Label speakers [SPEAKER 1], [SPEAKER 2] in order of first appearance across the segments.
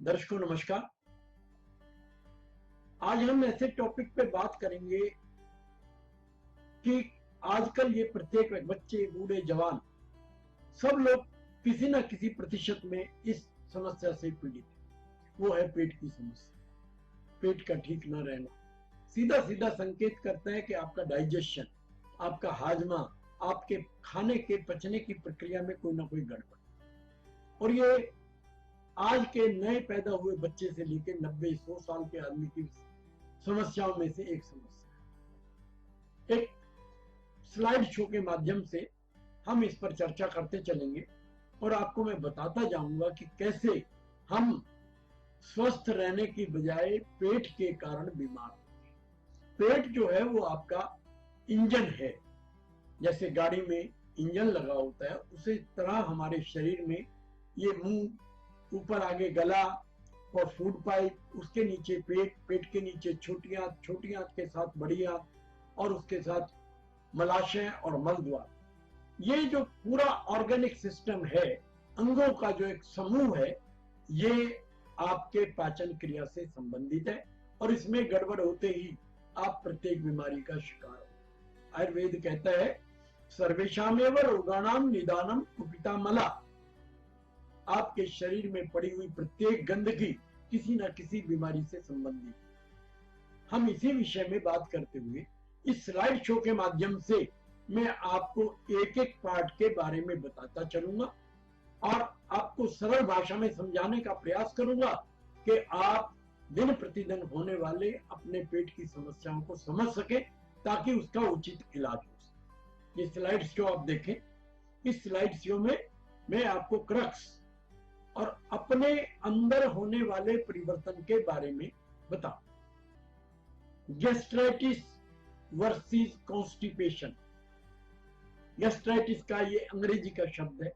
[SPEAKER 1] दर्शकों नमस्कार। आज हम ऐसे टॉपिक पे बात करेंगे कि आजकल ये प्रत्येक बच्चे बूढ़े जवान सब लोग किसी न किसी प्रतिशत में इस समस्या से पीड़ित है। वो है पेट की समस्या। पेट का ठीक न रहना सीधा सीधा संकेत करता है कि आपका डाइजेशन, आपका हाजमा, आपके खाने के पचने की प्रक्रिया में कोई ना कोई गड़बड़। और ये आज के नए पैदा हुए बच्चे से लेकर 90-100 साल के आदमी की समस्याओं में से एक समस्या है। एक स्लाइड शो के माध्यम से हम इस पर चर्चा करते चलेंगे और आपको मैं बताता जाऊंगा कि कैसे हम स्वस्थ रहने की बजाय पेट के कारण बीमार होते हैं। पेट जो है वो आपका इंजन है। जैसे गाड़ी में इंजन लगा होता है उसी तरह हमारे शरीर में ये मुंह, ऊपर आगे गला और फूड पाइप, उसके नीचे पेट, पेट के नीचे छोटी आंत, छोटी आंत के साथ बड़ी आंत और उसके साथ मलाशय और मल द्वार। ये जो पूरा ऑर्गेनिक सिस्टम है, अंगों का जो एक समूह है, ये आपके पाचन क्रिया से संबंधित है और इसमें गड़बड़ होते ही आप प्रत्येक बीमारी का शिकार हो। आयुर्वेद कहता है सर्वेशामेव रोगाणाम निदानम कुपिता मला। आपके शरीर में पड़ी हुई प्रत्येक गंदगी किसी न किसी बीमारी से संबंधित। हम इसी विषय में बात करते हुए इस स्लाइड शो के माध्यम से मैं आपको एक एक पार्ट के बारे में बताता चलूंगा और आपको सरल भाषा में समझाने का प्रयास करूंगा कि आप दिन प्रतिदिन होने वाले अपने पेट की समस्याओं को समझ सके ताकि उसका उचित इलाज हो सके। ये स्लाइड शो आप देखें। इस स्लाइड शो में मैं आपको क्रक्स और अपने अंदर होने वाले परिवर्तन के बारे में बताऊं। Gastritis versus constipation. गैस्ट्राइटिस का ये अंग्रेजी का शब्द है।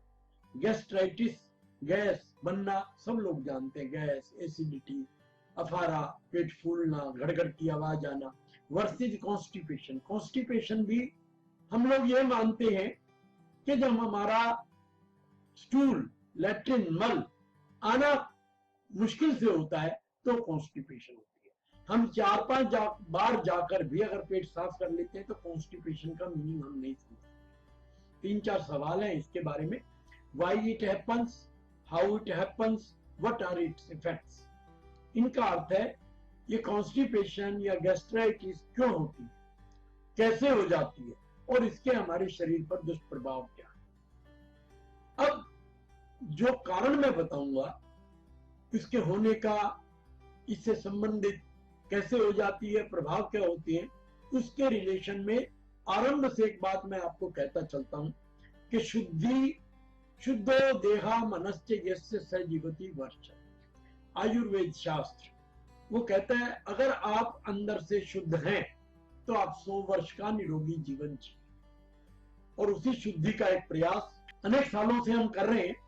[SPEAKER 1] गैस्ट्राइटिस, गैस बनना सब लोग जानते हैं, गैस, एसिडिटी, अफारा, पेट फूलना, गड़गड़ की आवाज आना। Versus constipation. कॉन्स्टिपेशन भी हम लोग ये मानते हैं कि जब हमारा स्टूल, लैट्रिन, मल आना मुश्किल से होता है तो कॉन्स्टिपेशन होती है। हम 4-5 बार जाकर भी अगर पेट साफ कर लेते हैं तो कॉन्स्टिपेशन का मीनिंग हम नहीं समझते। 3-4 सवाल हैं इसके बारे में। Why it happens, how it happens, what are its effects. इनका अर्थ है ये कॉन्स्टिपेशन या गैस्ट्राइटिस क्यों होती है, कैसे हो जाती है और इसके हमारे शरीर पर दुष्प्रभाव क्या है। अब जो कारण मैं बताऊंगा इसके होने का, इससे संबंधित कैसे हो जाती है, प्रभाव क्या होती है, उसके रिलेशन में आरंभ से एक बात मैं आपको कहता चलता हूं कि शुद्धो देहा मनश्च यस्य स जीवति वर्ष। आयुर्वेद शास्त्र वो कहता है अगर आप अंदर से शुद्ध हैं तो आप 100 वर्ष का निरोगी जीवन जिए। और उसी शुद्धि का एक प्रयास अनेक सालों से हम कर रहे हैं।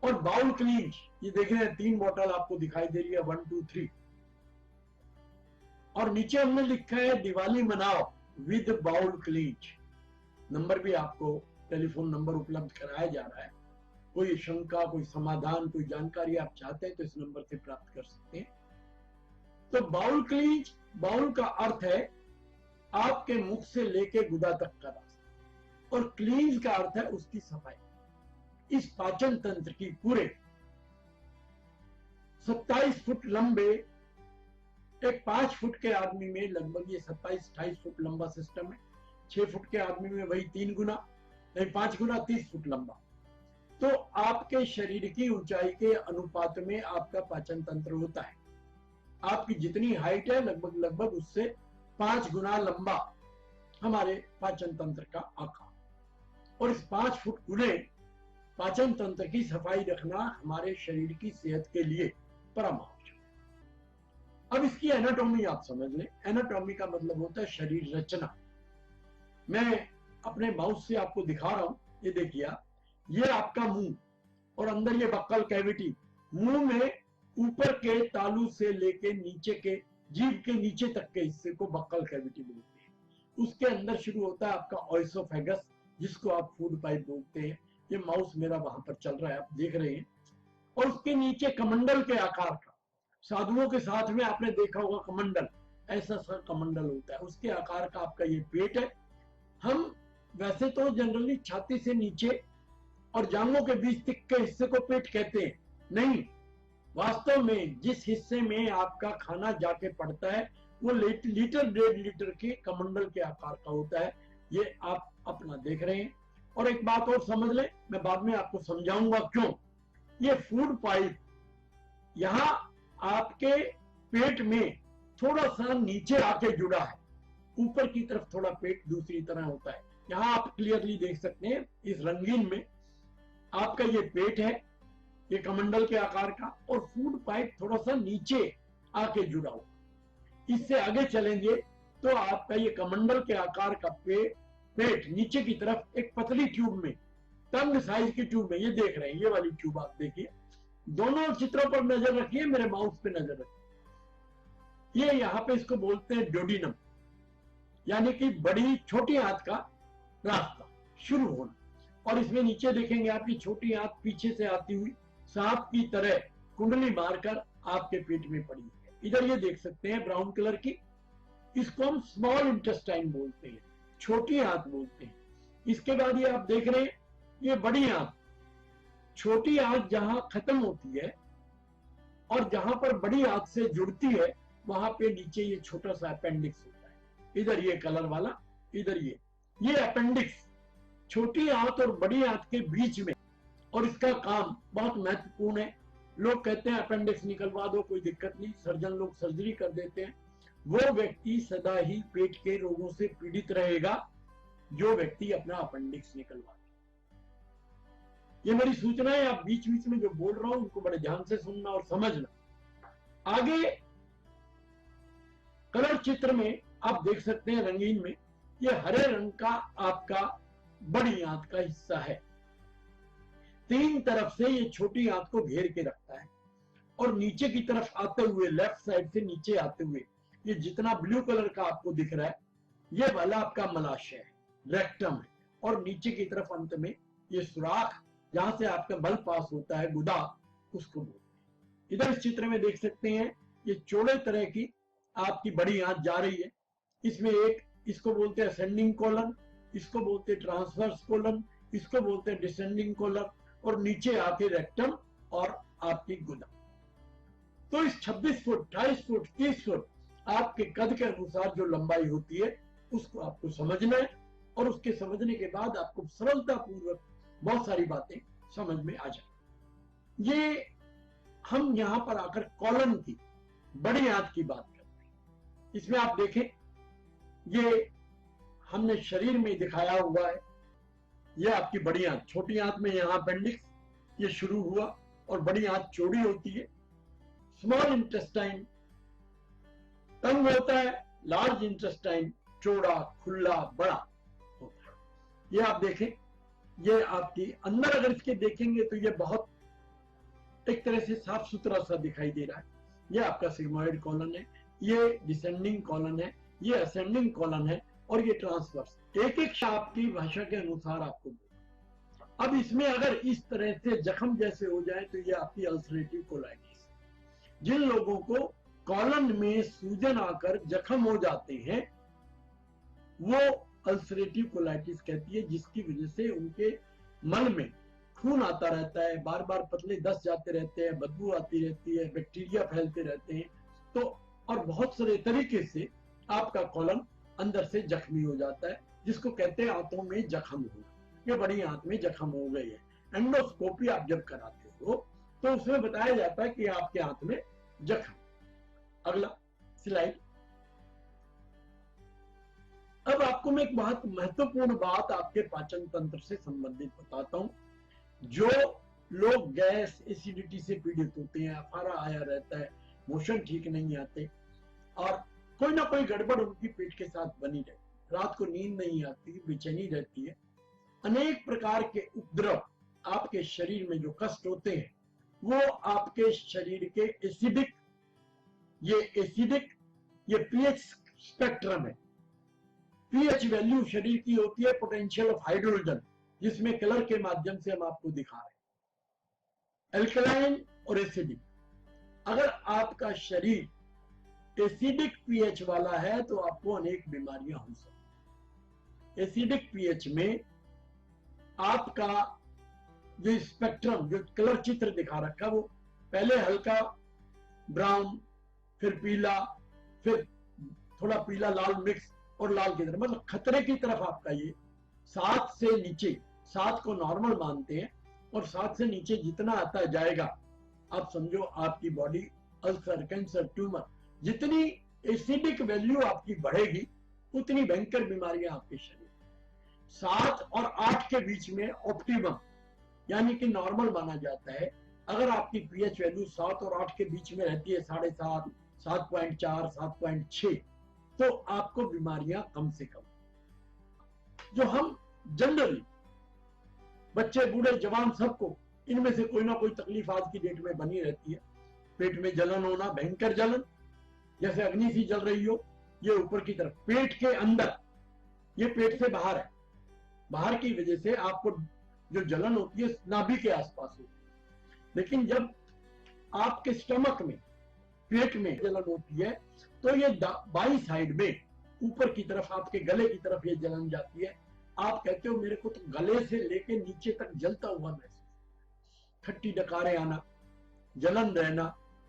[SPEAKER 1] और बाउल क्लींज, ये देख रहे हैं 3 बोतल आपको दिखाई दे रही है, 1 2 3, और नीचे हमने लिखा है दिवाली मनाओ विद बाउल क्लींज। नंबर भी आपको टेलीफोन नंबर उपलब्ध कराया जा रहा है। कोई शंका, कोई समाधान, कोई जानकारी आप चाहते हैं तो इस नंबर से प्राप्त कर सकते हैं। तो बाउल क्लींज, बाउल का अर्थ है आपके मुख से लेके गुदा तक का रास्ता और क्लींज का अर्थ है उसकी सफाई। इस पाचन तंत्र की पूरे 27 फुट लंबे एक 5 फुट के आदमी में लगभग ये 27-28 फुट लंबा सिस्टम है। 6 फुट के आदमी में वही 3 गुना, नहीं 5 गुना 30 फुट लंबा। तो आपके शरीर की ऊंचाई के अनुपात में आपका पाचन तंत्र होता है। आपकी जितनी हाइट है लगभग लगभग उससे 5 गुना लंबा हमारे पाचन तंत्र का आकार। और इस 5 फुट गुने पाचन तंत्र की सफाई रखना हमारे शरीर की सेहत के लिए परम आवश्यक है। अब इसकी एनाटॉमी आप समझ लें। एनाटॉमी का मतलब होता है शरीर रचना। मैं अपने माउस से आपको दिखा रहा हूं, ये देखिए, ये आपका मुंह और अंदर ये बक्कल कैविटी। मुंह में ऊपर के तालू से लेके नीचे के जीभ के नीचे तक के हिस्से को बक्कल कैविटी बोलते हैं। उसके अंदर शुरू होता है आपका ऑइसोफेगस, जिसको आप फूड पाइप बोलते हैं। ये माउस मेरा वहां पर चल रहा है, आप देख रहे हैं। और उसके नीचे कमंडल के आकार का, साधुओं के साथ में आपने देखा होगा कमंडल, ऐसा सा कमंडल होता है, उसके आकार का आपका ये पेट है। हम वैसे तो जनरली छाती से नीचे और जांघों के बीच तक के हिस्से को पेट कहते हैं, नहीं, वास्तव में जिस हिस्से में आपका खाना जाके पड़ता है वो लीटर 1.5 लीटर के कमंडल के आकार का होता है। ये आप अपना देख रहे हैं। और एक बात और समझ लें, मैं बाद में आपको समझाऊंगा क्यों। ये फूड पाइप यहाँ आपके पेट में थोड़ा सा नीचे आके जुड़ा है, ऊपर की तरफ थोड़ा पेट दूसरी तरह होता है। यहाँ आप क्लियरली देख सकते हैं इस रंगीन में आपका ये पेट है, ये कमंडल के आकार का, और फूड पाइप थोड़ा सा नीचे आके जुड़ा हुआ। इससे आगे चलेंगे तो आपका ये कमंडल के आकार का पेट नीचे की तरफ एक पतली ट्यूब में, तंग साइज की ट्यूब में, ये देख रहे हैं, ये वाली ट्यूब आप देखिए, दोनों चित्रों पर नजर रखिए, मेरे माउस पे नजर रखिए। ये यहाँ पे इसको बोलते हैं ड्यूडिनम, यानी कि बड़ी छोटी आंत का रास्ता शुरू होना। और इसमें नीचे देखेंगे आपकी छोटी आंत पीछे से आती हुई सांप की तरह कुंडली मारकर आपके पेट में पड़ी है। इधर ये देख सकते हैं ब्राउन कलर की, इसको हम स्मॉल इंटेस्टाइन बोलते हैं, छोटी आंत बोलते हैं। इसके बाद ये आप देख रहे हैं ये बड़ी आंत, छोटी आंत जहां खत्म होती है और जहां पर बड़ी आंत से जुड़ती है वहां पे नीचे ये छोटा सा अपेंडिक्स होता है। इधर ये कलर वाला, इधर ये अपेंडिक्स छोटी आंत और बड़ी आंत के बीच में, और इसका काम बहुत महत्वपूर्ण है। लोग कहते हैं अपेंडिक्स निकलवा दो, कोई दिक्कत नहीं, सर्जन लोग सर्जरी कर देते हैं। वो व्यक्ति सदा ही पेट के रोगों से पीड़ित रहेगा जो व्यक्ति अपना अपेंडिक्स निकलवा दे। ये मेरी सूचना है, आप बीच बीच में जो बोल रहा हूं उनको बड़े ध्यान से सुनना और समझना। आगे कलर चित्र में आप देख सकते हैं रंगीन में, ये हरे रंग का आपका बड़ी आंत का हिस्सा है। तीन तरफ से ये छोटी आंत को घेर के रखता है, और नीचे की तरफ आते हुए, लेफ्ट साइड से नीचे आते हुए, ये जितना ब्लू कलर का आपको दिख रहा है ये वाला आपका मलाशय है, रेक्टम है, और नीचे की तरफ अंत में ये सुराख जहां से आपका बल पास होता है, गुदा, उसको बोलते हैं। इधर इस चित्र में देख सकते हैं ये चौड़े तरह की आपकी बड़ी आंत जा रही है। इसमें एक, इसको बोलते हैं असेंडिंग कॉलन, इसको बोलते हैं ट्रांसवर्स कॉलन, इसको बोलते हैं डिसेंडिंग कॉलन, और नीचे आके रेक्टम और आपकी गुदा। तो इस 26 फुट, 28 फुट, 30 फुट आपके कद के अनुसार जो लंबाई होती है उसको आपको समझना है, और उसके समझने के बाद आपको सरलता पूर्वक बहुत सारी बातें समझ में आ जाए। ये हम यहां पर आकर कॉलन की, बड़ी आंत की बात करते हैं। इसमें आप देखें ये हमने शरीर में दिखाया हुआ है, ये आपकी बड़ी आंत, छोटी आंत में यहां अपेंडिक्स ये शुरू हुआ और बड़ी आंत चौड़ी होती है। स्मॉल इंटेस्टाइन तंग होता है, लार्ज इंटेस्टाइन चौड़ा, खुला, बड़ा होता है। ये आप देखें, ये आपकी अंदर अगर इसके देखेंगे तो ये बहुत एक तरह से साफ सुथरा सा दिखाई दे रहा है। ये आपका सिग्मोइड कॉलन है, ये डिसेंडिंग कॉलन है, ये असेंडिंग कॉलन है, और ये ट्रांसवर्स। एक एक आपकी भाषा के अनुसार आपको। अब इसमें अगर इस तरह से जख्म जैसे हो जाए तो ये आपकी अल्सरेटिव कोलाइटिस। जिन लोगों को कॉलन में सूजन आकर जख्म हो जाते हैं वो अल्सरेटिव कोलाइटिस कहती है, जिसकी वजह से उनके मल में खून आता रहता है, बार बार पतले दस जाते रहते हैं, बदबू आती रहती है, बैक्टीरिया फैलते रहते हैं, तो और बहुत सारे तरीके से आपका कॉलन अंदर से जख्मी हो जाता है, जिसको कहते हैं आंतों में जख्म होना। ये बड़ी आंत में जख्म हो गई है। एंडोस्कोपी आप जब कराते हो तो उसमें बताया जाता है कि आपके आंत में जख्म। अगला स्लाइड। अब आपको मैं एक बहुत महत्वपूर्ण बात आपके पाचन तंत्र से संबंधित बताता हूं। जो लोग गैस एसिडिटी से पीड़ित होते हैं, अफारा आया रहता है, मोशन ठीक नहीं आते, और कोई ना कोई गड़बड़ उनकी पेट के साथ बनी रहती, रात को नींद नहीं आती, बेचैनी रहती है, अनेक प्रकार के उपद्रव आपके शरीर में जो कष्ट होते हैं वो आपके शरीर के एसिडिक, ये पीएच स्पेक्ट्रम है। पीएच वैल्यू शरीर की होती है पोटेंशियल ऑफ हाइड्रोजन, जिसमें कलर के माध्यम से हम आपको दिखा रहे हैं। एल्कलाइन और एसिडिक। अगर आपका शरीर एसिडिक पीएच वाला है तो आपको अनेक बीमारियां हो सकती। एसिडिक पीएच में आपका जो स्पेक्ट्रम, जो कलर चित्र दिखा रखा, वो पहले हल्का ब्राउन, फिर पीला, फिर थोड़ा पीला लाल मिक्स और लाल की तरफ, मतलब खतरे की तरफ आपका ये 7 से नीचे, 7 को नॉर्मल मानते हैं और 7 से नीचे जितना आता जाएगा आप समझो आपकी बॉडी, अल्सर, कैंसर, ट्यूमर, जितनी एसिडिक वैल्यू आपकी बढ़ेगी उतनी भयंकर बीमारियां आपके शरीर। 7 और 8 के बीच में ऑप्टिमम यानी कि नॉर्मल माना जाता है। अगर आपकी पीएच वैल्यू 7 और 8 के बीच में रहती है, 7.5, 7.4, 7.6, तो आपको बीमारियां कम से कम, जो हम जनरली बच्चे, बूढ़े, जवान, सबको इनमें से कोई ना कोई तकलीफ आज की डेट में बनी रहती है। पेट में जलन होना, भयंकर जलन, जैसे अग्नि सी जल रही हो, ये ऊपर की तरफ, पेट के अंदर, ये पेट से बाहर है, बाहर की वजह से आपको जो जलन होती है नाभि के आसपास होती है। लेकिन जब आपके स्टमक में, पेट में जलन होती है तो ये बाई साइड में ऊपर की तरफ, आपके गले की तरफ ये जलन जाती है। आप कहते हो मेरे को तो गले से लेके नीचे तक जलता हुआ महसूस, खट्टी डकारें आना, जलन रहना,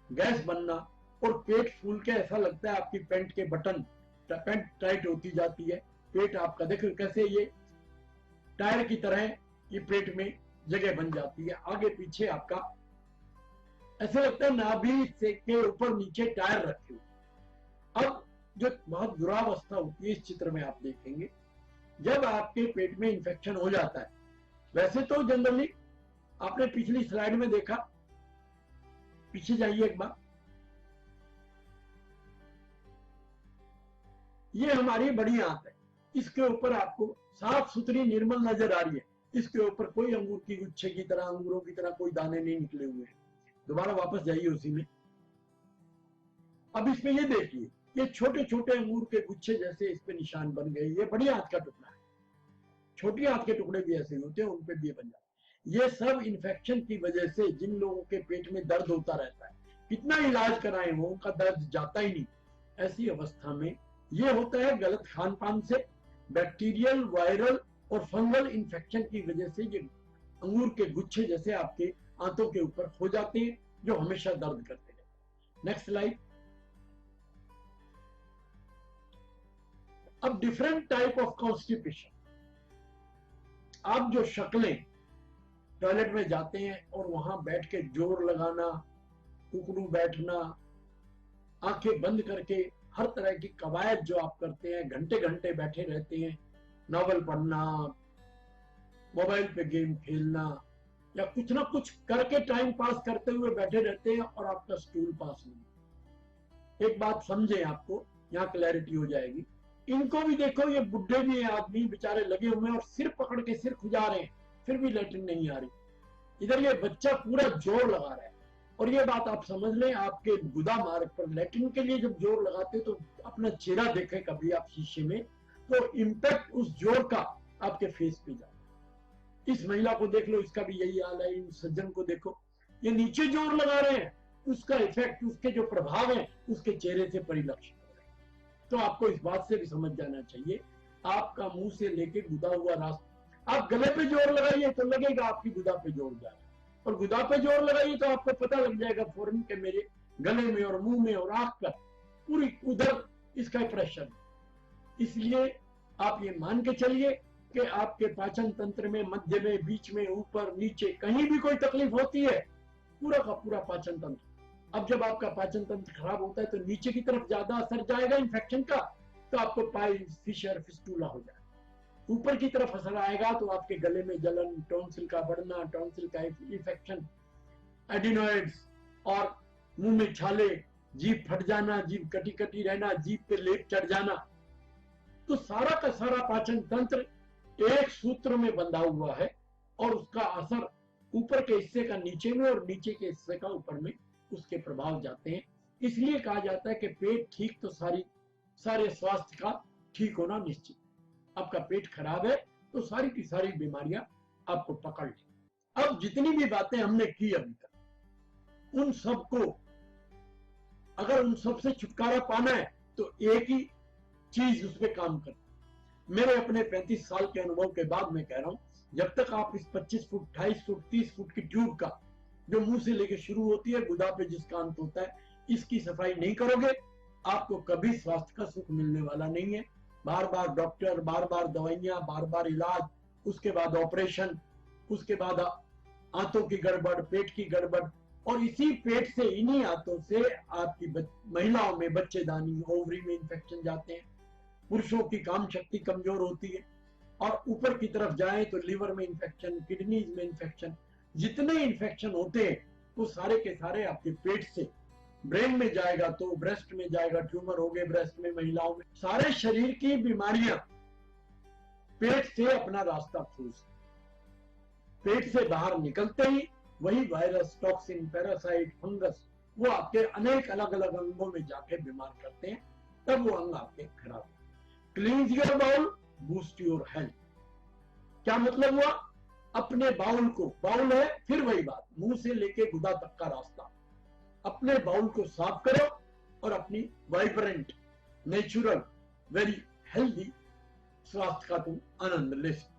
[SPEAKER 1] गैस बनना, और पेट फूल के ऐसा लगता है आपकी पैंट के बटन, पैंट टाइट होती जाती है। पेट आपका देखो कैसे ये टायर की तरह ये पेट में जगह बन जाती है, आगे पीछे आपका ऐसे लगता है नाभि से के ऊपर नीचे टायर रखे हुए। अब जो बहुत दुरावस्था होती है इस चित्र में आप देखेंगे, जब आपके पेट में इंफेक्शन हो जाता है, वैसे तो जनरली आपने पिछली स्लाइड में देखा, पीछे जाइए एक बार, ये हमारी बड़ी आंत है, इसके ऊपर आपको साफ सुथरी निर्मल नजर आ रही है, इसके ऊपर कोई अंगूर की गुच्छे की तरह, अंगूरों की तरह कोई दाने नहीं निकले हुए हैं। दोबारा वापस जाइए उसी में। अब इसमें ये देखिए, ये छोटे छोटे अंगूर के गुच्छे जैसे इस पे निशान बन गए, ये बड़ी आंत का टुकड़ा है। छोटी आंत के टुकड़े भी ऐसे होते हैं, उन पे भी बन जाते हैं। ये सब इन्फेक्शन की वजह से, जिन लोगों के पेट में दर्द होता रहता है, कितना इलाज कराएं वो उनका दर्द जाता ही नहीं, ऐसी अवस्था में ये होता है गलत खान पान से, बैक्टीरियल, वायरल और फंगल इन्फेक्शन की वजह से ये अंगूर के गुच्छे जैसे आपके आंतों के ऊपर हो जाते हैं, जो हमेशा दर्द करते हैं। Next slide. अब डिफरेंट टाइप ऑफ कॉन्स्टिपेशन, आप जो शक्लें, टॉयलेट में जाते हैं और वहां बैठ के जोर लगाना, कुकड़ू बैठना, आंखें बंद करके हर तरह की कवायद जो आप करते हैं, घंटे घंटे बैठे रहते हैं, नॉवल पढ़ना, मोबाइल पे गेम खेलना, या कुछ ना कुछ करके टाइम पास करते हुए बैठे रहते हैं और आपका स्टूल पास नहीं। एक बात समझे, आपको यहाँ क्लैरिटी हो जाएगी। इनको भी देखो, ये बुढ़े भी आदमी बेचारे लगे हुए हैं और सिर पकड़ के सिर खुजा रहे हैं, फिर भी लैट्रिन नहीं आ रही। इधर ये बच्चा पूरा जोर लगा रहा है, और ये बात आप समझ लें, आपके गुदा मार्ग पर लैट्रिन के लिए जब जोर लगाते तो अपना चेहरा देखें कभी आप शीशे में, तो इम्पैक्ट उस जोर का आपके फेस पे जाए। इस महिला को देख लो, इसका भी यही हाल है। इन सज्जन को देखो, ये नीचे जोर लगा रहे हैं, उसका इफेक्ट, उसके जो प्रभाव है उसके चेहरे से परिलक्षित हो रहे हैं। तो आपको इस बात से भी समझ जाना चाहिए, आपका मुंह से लेके गुदा हुआ रास्ता, आप गले पे जोर लगाइए तो लगेगा आपकी गुदा पे जोर जा रहा है, और गुदा पे जोर लगाइए तो आपको पता लग जाएगा फौरन के मेरे गले में और मुंह में और आंख पर पूरी उधर इसका प्रेशर। इसलिए आप ये मान के चलिए कि आपके पाचन तंत्र में, मध्य में, बीच में, ऊपर, नीचे, कहीं भी कोई तकलीफ होती है, पूरा का पूरा पाचन तंत्र, अब जब आपका पाचन तंत्र खराब होता है तो नीचे की तरफ ज्यादा असर जाएगा इन्फेक्शन का, तो आपको पाइल्स, फिशर, फिस्टूला हो जाएगा। ऊपर की तरफ असर आएगा तो आपके गले में जलन, टॉन्सिल का बढ़ना, टॉन्सिल का इन्फेक्शन, एडिनोइड्स, और मुंह में छाले, जीभ फट जाना, जीभ कटी कटी रहना, जीभ पे लेप चढ़ जाना। तो सारा का सारा पाचन तंत्र एक सूत्र में बंधा हुआ है, और उसका असर ऊपर के हिस्से का नीचे में और नीचे के हिस्से का ऊपर में उसके प्रभाव जाते हैं। इसलिए कहा जाता है कि पेट ठीक तो सारे स्वास्थ्य का ठीक होना निश्चित। आपका पेट खराब है तो सारी की सारी बीमारियां आपको पकड़ लें। अब जितनी भी बातें हमने की अभी तक, उन सबको, अगर उन सब से छुटकारा पाना है तो एक ही चीज उस पर काम कर। मेरे अपने 35 साल के अनुभव के बाद मैं कह रहा हूं, जब तक आप इस 25 फुट 28 फुट 30 फुट की ट्यूब का, जो मुंह से लेके शुरू होती है गुदा पे जिसका अंत होता है, इसकी सफाई नहीं करोगे, आपको कभी स्वास्थ्य का सुख मिलने वाला नहीं है। बार बार डॉक्टर, बार बार दवाइयां, बार बार इलाज, उसके बाद ऑपरेशन, उसके बाद आंतों की गड़बड़, पेट की गड़बड़, और इसी पेट से, इन्हीं आंतों से आपकी महिलाओं में बच्चेदानी, ओवरी में इन्फेक्शन जाते हैं, पुरुषों की काम शक्ति कमजोर होती है, और ऊपर की तरफ जाए तो लिवर में इन्फेक्शन, किडनीज में इन्फेक्शन, जितने इन्फेक्शन होते हैं वो सारे के सारे आपके पेट से ब्रेन में जाएगा, तो ब्रेस्ट में जाएगा, ट्यूमर हो गए ब्रेस्ट में, महिलाओं में, सारे शरीर की बीमारियां पेट से अपना रास्ता खोज, पेट से बाहर निकलते ही वही वायरस, टॉक्सिन, पैरासाइट, फंगस, वो आपके अनेक अलग अलग अंगों में जाके बीमार करते हैं, तब वो अंग आपके खराब। Cleans your bowel, boost your health. क्या मतलब हुआ? अपने बाउल को, बाउल है फिर वही बात, मुंह से लेके गुदा तक का रास्ता, अपने बाउल को साफ करो और अपनी वाइब्रेंट, नेचुरल, वेरी हेल्दी स्वास्थ्य का तुम आनंद ले सकते।